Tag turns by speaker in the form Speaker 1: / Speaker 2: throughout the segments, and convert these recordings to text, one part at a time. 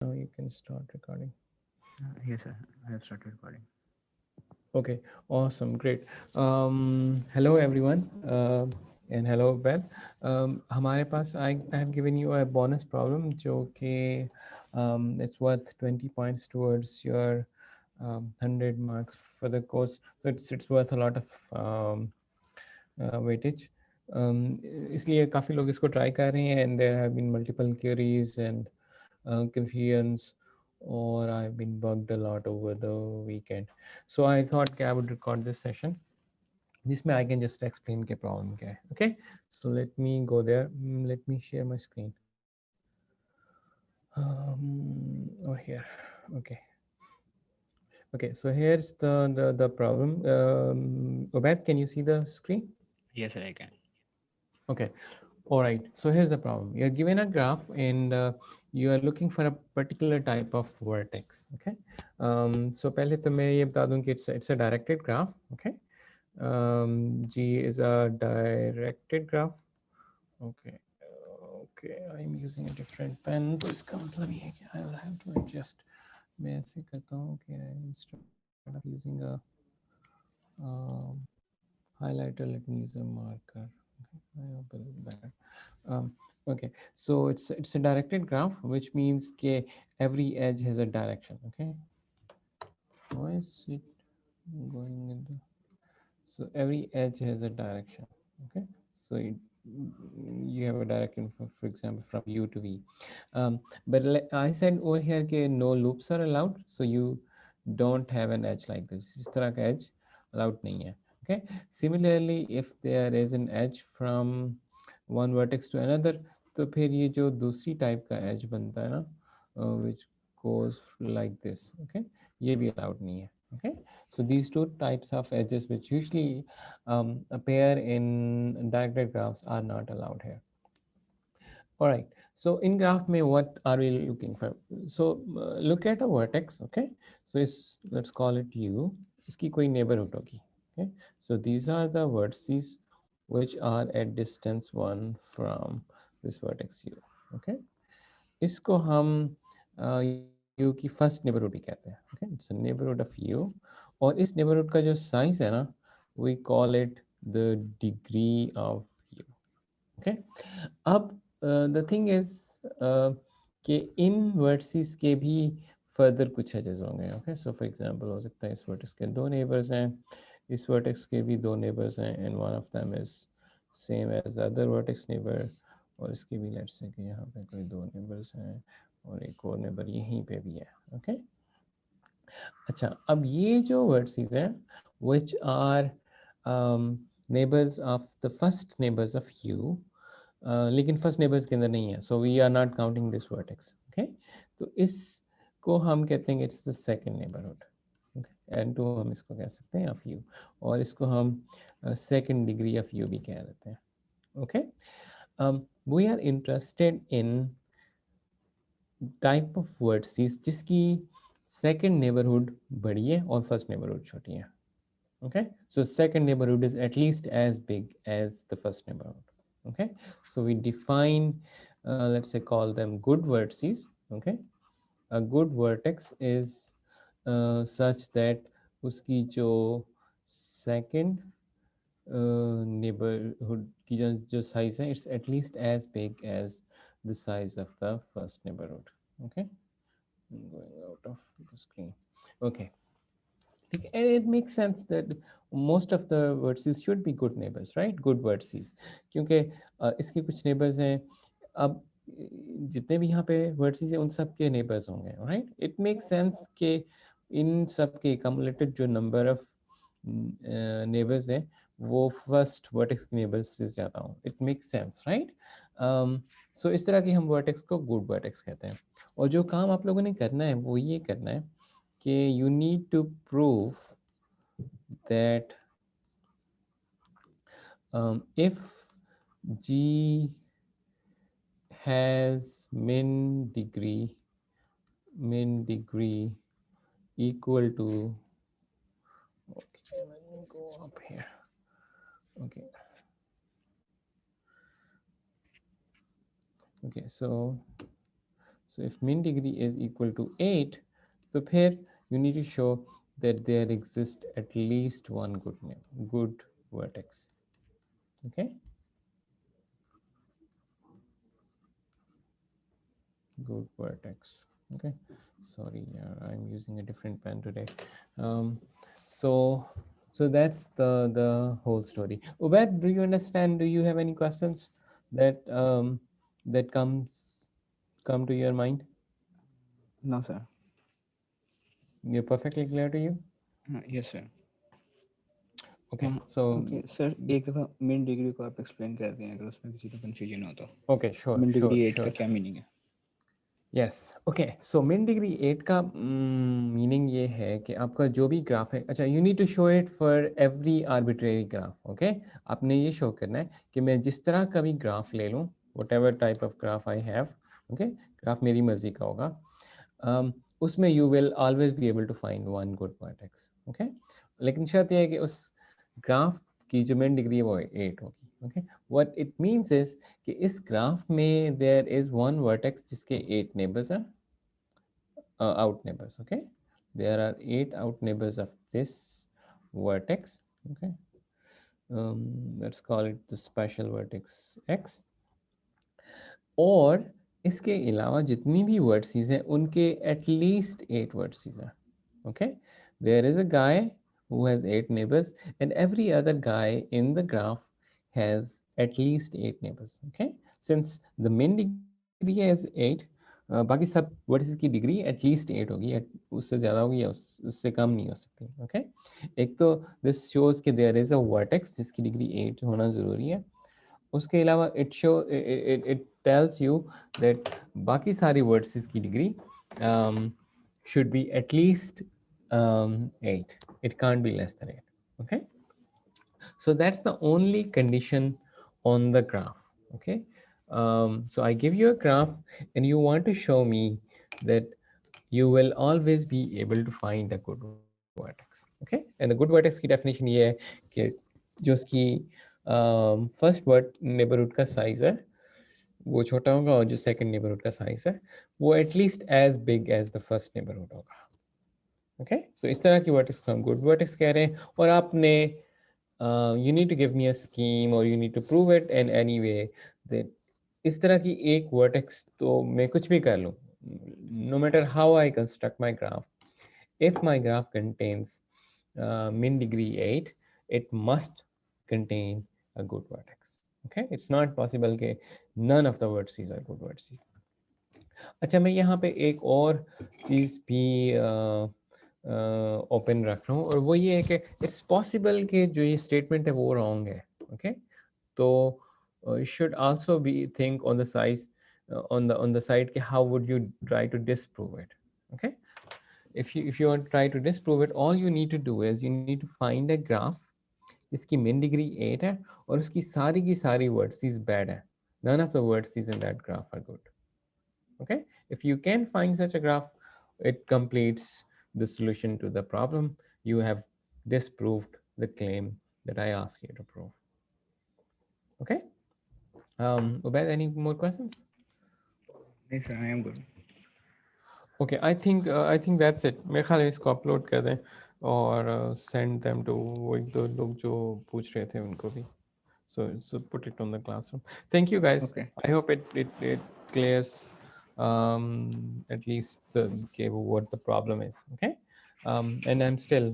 Speaker 1: Now you can start recording.
Speaker 2: Yes, sir. I have started recording.
Speaker 1: Okay, awesome, great. Hello everyone, and hello Beth. हमारे पास I have given you a bonus problem जो कि it's worth 20 points towards your 100 marks for the course. So it's worth a lot of weightage. इसलिए काफ़ी लोग इसको try कर रहे हैं and there have been multiple queries and confusions, or I've been bugged a lot over the weekend. So I thought I would record this session. This way I can just explain the problem. Okay, so let me go there. Let me share my screen over here. Okay, okay. So here's the problem. Obed, can you see the screen?
Speaker 2: Yes, sir, I can.
Speaker 1: Okay. All right. So here's the problem. You're given a graph and you are looking for a particular type of vertex. Okay. So पहले तो मैं ये बता दूं कि it's a directed graph. Okay. G is a directed graph. Okay. Okay. I'm using a different pen. तो इसका मतलब ये है कि I will have to adjust. मैं ऐसे करता हूँ कि instead of using a um, highlighter, let me use a marker. Okay. I hope it will be better. Um, okay, so it's a directed graph, which means that every edge has a direction. Okay, why is it going in the? So every edge has a direction. Okay, so you have a direction for example from U to V. But I said over here that no loops are allowed, so you don't have an edge like this. इस तरह का edge allowed नहीं है. Okay. Similarly, if there is an edge from one vertex to another, तो फिर ये जो दूसरी type का edge बनता है ना, which goes like this. Okay, ये भी allowed नहीं है. Okay, so these two types of edges which usually appear in directed graphs are not allowed here. All right. So in graph में what are we looking for? So look at a vertex. Okay. So let's call it U. इसकी कोई neighborhood होगी. Okay. So these are the vertices which are at distance 1 from this vertex U. Okay. इसको हम U की first neighbourhood भी कहते हैं. Okay, it's a neighbourhood of U. और इस नेबरहुड का जो साइज है ना, we call it the degree of U. Okay, अब द थिंग इज कि इन वर्टिसेस के भी फर्दर कुछ एजेस होंगे. ओके, सो फॉर एग्जांपल हो सकता है इस वर्टेक्स के दो नेबर्स हैं, इस वर्टेक्स के भी दो नेबर्स हैं, and one of them is same as the other vertex neighbour, और इसके भी लेट्स से कि यहाँ पे कोई दो नेबर्स हैं और एक और नेबर यहीं पे भी है. ओके, अच्छा, अब ये जो वर्टिसेस हैं which are neighbours of the first neighbours of you, लेकिन फर्स्ट नेबर्स के अंदर नहीं है, so we are not counting this vertex. Okay, तो इसको हम कहते हैं it's the second neighbourhood. Okay, N two हम इसको कह सकते हैं ऑफ यू, और इसको हम सेकंड डिग्री ऑफ यू भी कह देते हैं. Okay, we are interested in type of words जिसकी सेकंड नेबरहुड बड़ी है और फर्स्ट नेबरहुड छोटी है. Okay, so second neighborhood is at least as big as the first neighborhood. Okay, so we define, let's say, call them good vertices. Okay, a good vertex is such that uski jo second neighborhood की जो size है, it's at least as big as the size of the first neighborhood. Okay, I'm going out of the screen. Okay, and it makes sense that most of the vertices should be good neighbors, right? Good vertices, क्योंकि इसके कुछ neighbors हैं. अब जितने भी यहाँ पे vertices हैं उन सब के neighbors होंगे, right? It makes sense कि इन सब के cumulative जो number of neighbors हैं वो first vertex के neighbors से ज़्यादा हों. It makes sense, right? So इस तरह के हम vertex को good vertex कहते हैं. और जो काम आप लोगों ने करना है वो ये करना है कि you need to prove that if G has min degree equal to, okay, let me go up here. Okay, okay, so So if mean degree is equal to 8, so here you need to show that there exists at least one good vertex. Okay, good vertex. Okay, sorry, I'm using a different pen today. Um, so so that's the whole story. Ubaid, do you understand? Do you have any questions that that come to your mind?
Speaker 2: No, sir.
Speaker 1: You're perfectly clear to you?
Speaker 2: Yes, sir.
Speaker 1: Okay, so
Speaker 2: okay sir एक दफ़ा मिन degree को आप explain कर दें अगर उसमें किसी को कंफ्यूजन हो तो
Speaker 1: okay, sure,
Speaker 2: मिन
Speaker 1: sure,
Speaker 2: डिग्री 8 का
Speaker 1: sure.
Speaker 2: क्या मीनिंग है
Speaker 1: यस ओके सो मिन डिग्री 8 का मीनिंग ये है कि आपका जो भी ग्राफ है, अच्छा you need to show it for every arbitrary graph. Okay, आपने ये शो करना है कि मैं जिस तरह का भी ग्राफ ले लूँ, whatever type of graph I have, okay, graph मेरी मर्जी का होगा, उसमें you will always be able to find one good vertex. Okay, लेकिन शर्त यह है कि उस ग्राफ की जो मिन डिग्री है वो 8 होगी. Okay, what it means is कि इस ग्राफ में देयर इज वन वर्टेक्स जिसके 8 नेबर्स हैं, out neighbors. Okay, there are 8 out neighbors of this vertex. Okay, let's call it the special vertex x. और इसके अलावा जितनी भी वर्टिसेस हैं उनके at least 8 vertices हैं. Okay, there is a guy who has 8 neighbors and every other guy in the graph has at least 8 neighbors. Okay, since the min degree is 8, बाकी सब वर्टिसेस की डिग्री एटलीस्ट 8 होगी, उससे ज़्यादा होगी या उससे कम नहीं हो सकती. ओके, एक तो दिस शोज कि देयर इज़ अ वर्टेक्स जिसकी डिग्री 8 होना ज़रूरी है. उसके अलावा इट टेल्स यू दैट बाकी सारी वर्ड्स की degree should be at least 8. It can't be less than 8. Okay, so that's the only condition on the graph. Okay, so I give you a graph and you want to show me that you will always be able to find a good vertex. Okay, and the good vertex की definition ये है कि जो उसकी first word neighbourhood का size है वो छोटा होगा और जो सेकंड नेबरहुड का साइज है वो at least as big as the first neighbourhood होगा. ओके, सो इस तरह की वर्टेक्स को हम गुड वर्टेक्स कह रहे हैं. और आपने you need to give me a scheme और you need to prove it in any way that इस तरह की एक वर्टेक्स तो मैं कुछ भी कर लूँ, no matter how I construct my graph, if my graph contains min degree 8, it must contain a good vertex. Okay, it's not possible कि none of the vertices are good vertices. अच्छा, मैं यहाँ पे एक और चीज़ भी ओपन रख रहा हूँ और वो ये है कि इट्स पॉसिबल कि जो ये स्टेटमेंट है वो रॉन्ग है. ओके, तो you should also be think on the size on the side कि how would you try to disprove it. Okay, if you want to try to disprove it, all you need to do is you need to find a graph जिसकी min degree 8 है और उसकी सारी की सारी vertices bad है. None of the vertices in that graph are good. Okay, if you can find such a graph, it completes the solution to the problem. You have disproved the claim that I asked you to prove. Okay, Ubaid, any more questions?
Speaker 2: नहीं sir I am good
Speaker 1: Okay, I think that's it. मेरे ख्याल है इसको upload कर दें और send them to वो एक दो लोग जो पूछ रहे थे उनको भी. So put it on the classroom. Thank you guys.
Speaker 2: Okay
Speaker 1: I hope it clears at least okay, what the problem is. Okay, and I'm still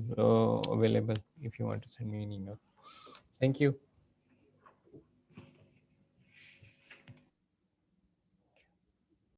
Speaker 1: available if you want to send me an email. Thank you.